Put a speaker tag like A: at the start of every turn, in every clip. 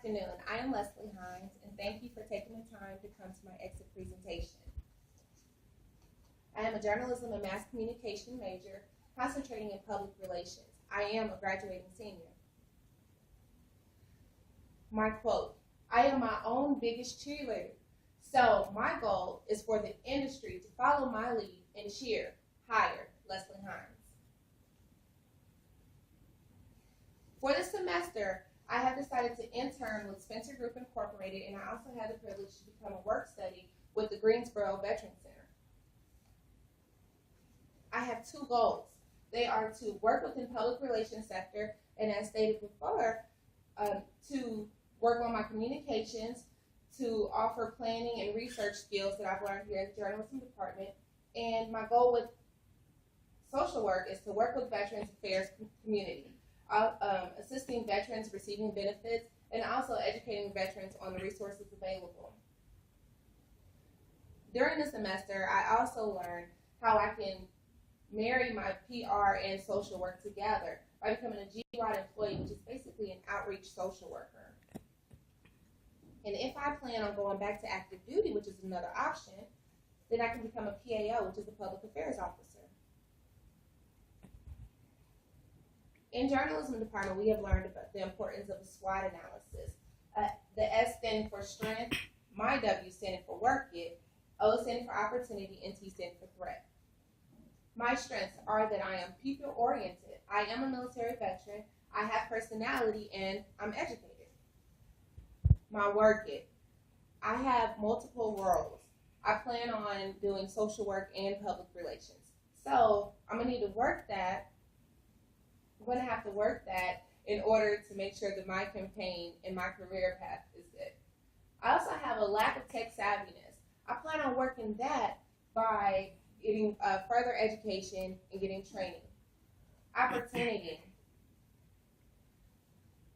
A: afternoon. I am Leslie Hines, and thank you for taking the time to come to my exit presentation. I am a journalism and mass communication major, concentrating in public relations. I am a graduating senior. My quote, I am my own biggest cheerleader. So my goal is for the industry to follow my lead and cheer higher, Leslie Hines. For this semester, I have decided to intern with Spencer Group Incorporated, and I also had the privilege to become a work study with the Greensboro Veterans Center. I have two goals. They are to work within the public relations sector, and as stated before, to work on my communications, to offer planning and research skills that I've learned here at the journalism department. And my goal with social work is to work with Veterans Affairs community, assisting veterans receiving benefits, and also educating veterans on the resources available. During the semester, I also learned how I can marry my PR and social work together by becoming a GWAD employee, which is basically an outreach social worker. And if I plan on going back to active duty, which is another option, then I can become a PAO, which is a public affairs officer. In journalism department, we have learned about the importance of a SWOT analysis. The S standing for strength, my W standing for work it, O standing for opportunity, and T standing for threat. My strengths are that I am people-oriented, I am a military veteran, I have personality, and I'm educated. My work it, I have multiple roles. I plan on doing social work and public relations. So I'm going to need to work that. I'm going to have to work that in order to make sure that my campaign and my career path is good. I also have a lack of tech savviness. I plan on working that by getting further education and getting training. Opportunity.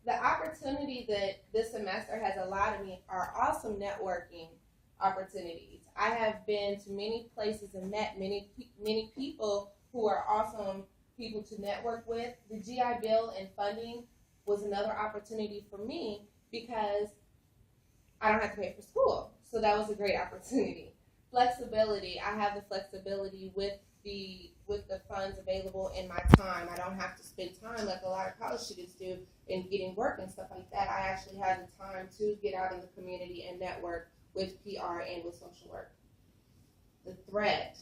A: The opportunity that this semester has allowed me are awesome networking opportunities. I have been to many places and met many people who are awesome people to network with. The GI Bill and funding was another opportunity for me because I don't have to pay for school. So that was a great opportunity. Flexibility. I have the flexibility with the funds available in my time. I don't have to spend time like a lot of college students do in getting work and stuff like that. I actually have the time to get out in the community and network with PR and with social work. The threat.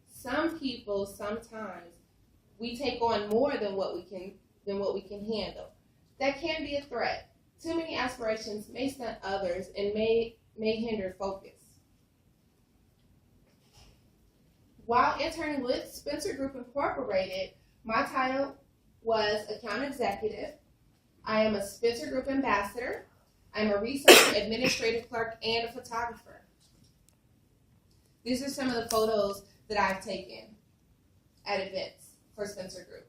A: Some people, sometimes, we take on more than what we can handle. That can be a threat. Too many aspirations may stunt others and may hinder focus. While interning with Spencer Group Incorporated, my title was Account Executive. I am a Spencer Group Ambassador. I'm a research administrative clerk and a photographer. These are some of the photos that I've taken at events for Spencer Group.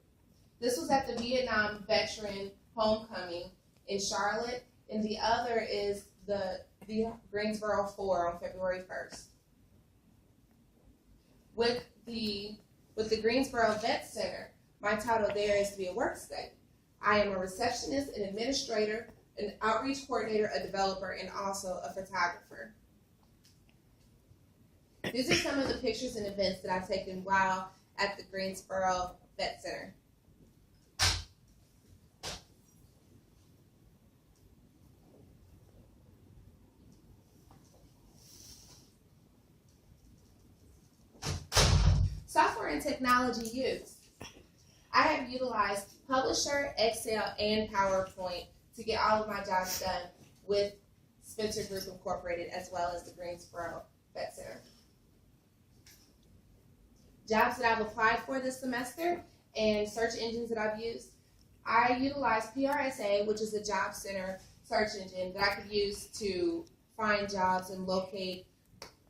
A: This was at the Vietnam Veteran Homecoming in Charlotte, and the other is the Greensboro 4 on February 1st. With the Greensboro Vet Center, my title there is to be a work study. I am a receptionist, an administrator, an outreach coordinator, a developer, and also a photographer. These are some of the pictures and events that I've taken while at the Greensboro Vet Center. Software and technology use. I have utilized Publisher, Excel, and PowerPoint to get all of my jobs done with Spencer Group Incorporated as well as the Greensboro Vet Center. Jobs that I've applied for this semester and search engines that I've used. I utilize PRSA, which is a job center search engine that I could use to find jobs and locate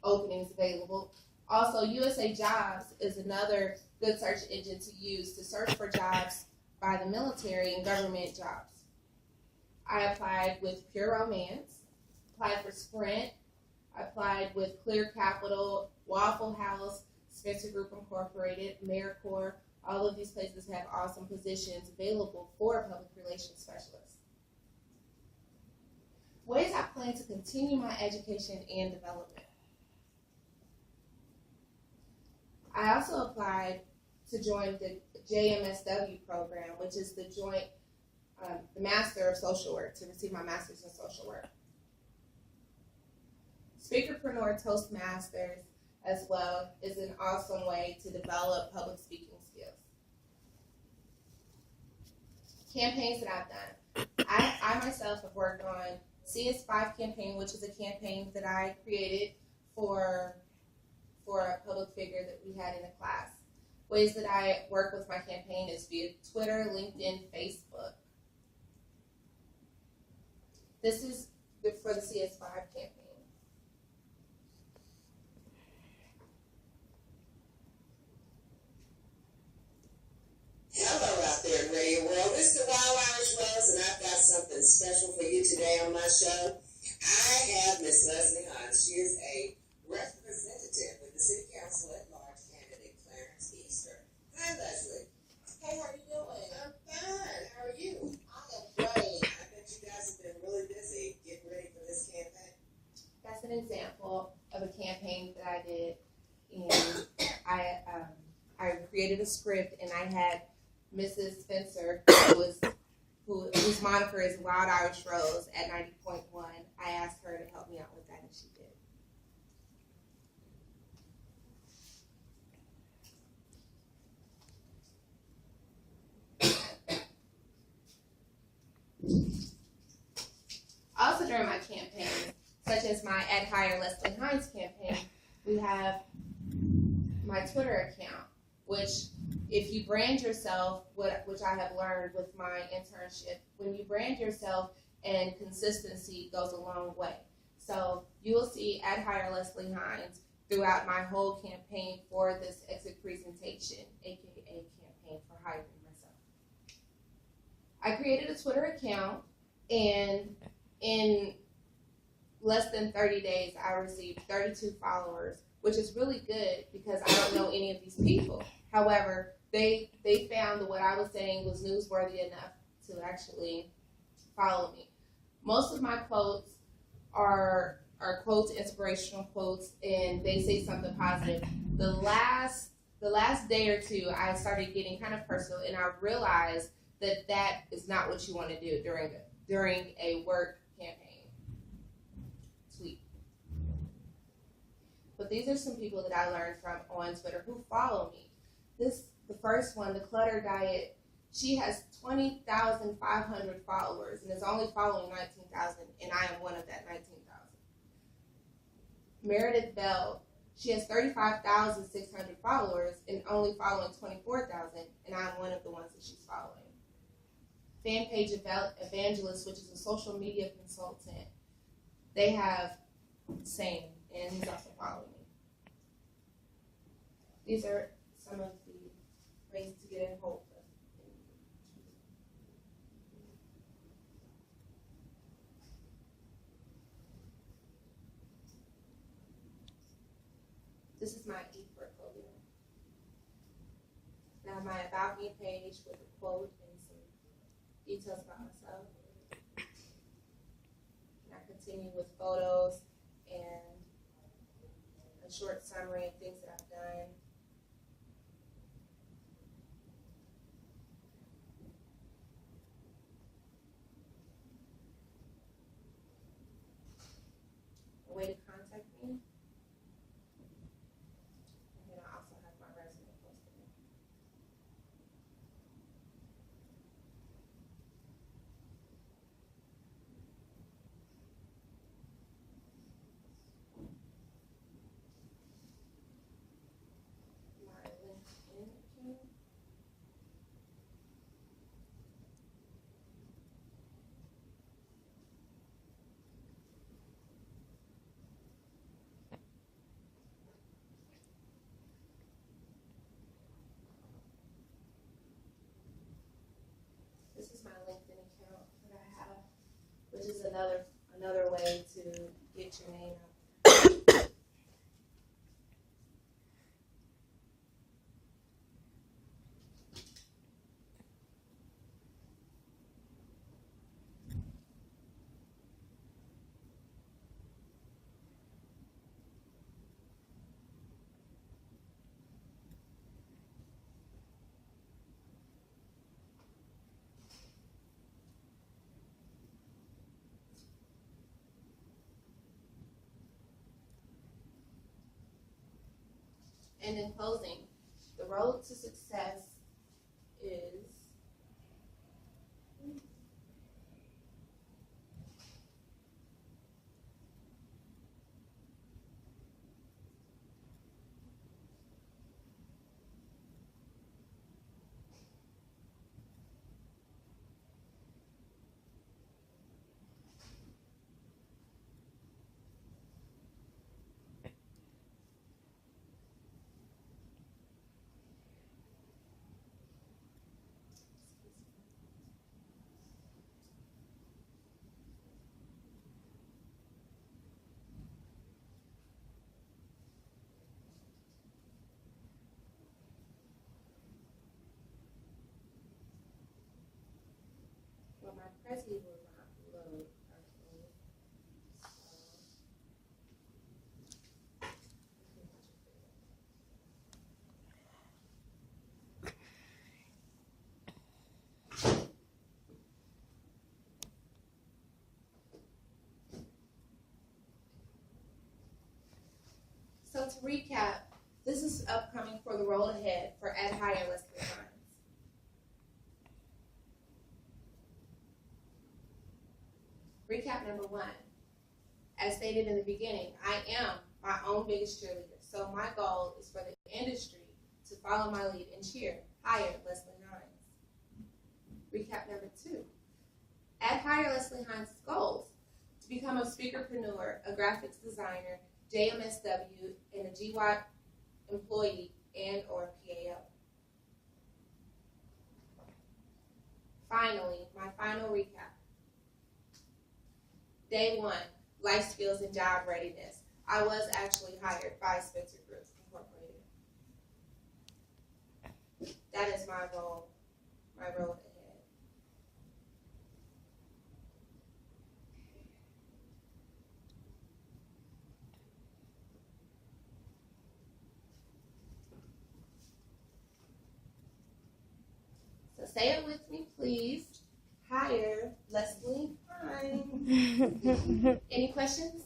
A: openings available. Also, USA Jobs is another good search engine to use to search for jobs by the military and government jobs. I applied with Pure Romance, applied for Sprint, I applied with Clear Capital, Waffle House, Spencer Group Incorporated, AmeriCorps. All of these places have awesome positions available for public relations specialists. plan to continue my education and development. I also applied to join the JMSW program, which is the Master of Social Work, to receive my Master's in Social Work. Speakerpreneur Toastmasters as well is an awesome way to develop public speaking skills. Campaigns that I've done. I myself have worked on CS5 campaign, which is a campaign that I created for a public figure that we had in the class. Ways that I work with my campaign is via Twitter, LinkedIn, Facebook. This is for the CS5 campaign.
B: Hello out there in radio world. This is the Wild Irish Rose, and I've got something special for you today on my show. I have Miss Leslie Hines. She is a representative with the City Council at Large candidate Clarence Easter. Hi, Leslie. Hey, how are you doing? I'm fine. How are you? I am great. I bet you guys have been really busy getting ready for this campaign.
A: That's an example of a campaign that I did, and I created a script, and I had Mrs. Spencer, whose moniker is Wild Irish Rose at 90.1. I asked her to help me out with that, and she did. Also during my campaign, such as my At Hire Leslie Hines campaign, we have my Twitter account, which if you brand yourself, which I have learned with my internship, when you brand yourself, and consistency goes a long way. So you will see At Hire Leslie Hines throughout my whole campaign for this exit presentation, aka campaign for hiring myself. I created a Twitter account, and in less than 30 days, I received 32 followers, which is really good because I don't know any of these people. However, they found that what I was saying was newsworthy enough to actually follow me. Most of my quotes are quotes, inspirational quotes, and they say something positive. The last day or two, I started getting kind of personal, and I realized that that is not what you want to do during a work campaign tweet. But these are some people that I learned from on Twitter who follow me. The first one, the Clutter Diet, she has 20,500 followers and is only following 19,000, and I am one of that 19,000. Meredith Bell, she has 35,600 followers and only following 24,000, and I'm one of the ones that she's following. Fan Page Evangelist, which is a social media consultant, they have same, and he's also following me. These are some of the ways to get in hold of. This is my e-portfolio. Now my About Me page with a quote and some details about myself. And I continue with photos and a short summary of things that I've done. A way to contact me. And then I also have my resume posted. My LinkedIn account. This is my LinkedIn account that I have, which is another way to get your name out. And in closing, the road to success is well, my Prezi will not load currently. So to recap, this is upcoming for the road ahead for Ed Higher Leslie Hines. Recap number 1. As stated in the beginning, I am my own biggest cheerleader. So my goal is for the industry to follow my lead and cheer Higher Leslie Hines. Recap number 2. At Higher Leslie Hines' goals to become a speakerpreneur, a graphics designer, JMSW, and a GY employee and or PAO. Finally, my final recap. Day 1, life skills and job readiness. I was actually hired by Spencer Group Incorporated. That is my goal, my road ahead. So say it with me, please. Hire Leslie Hines. Any questions?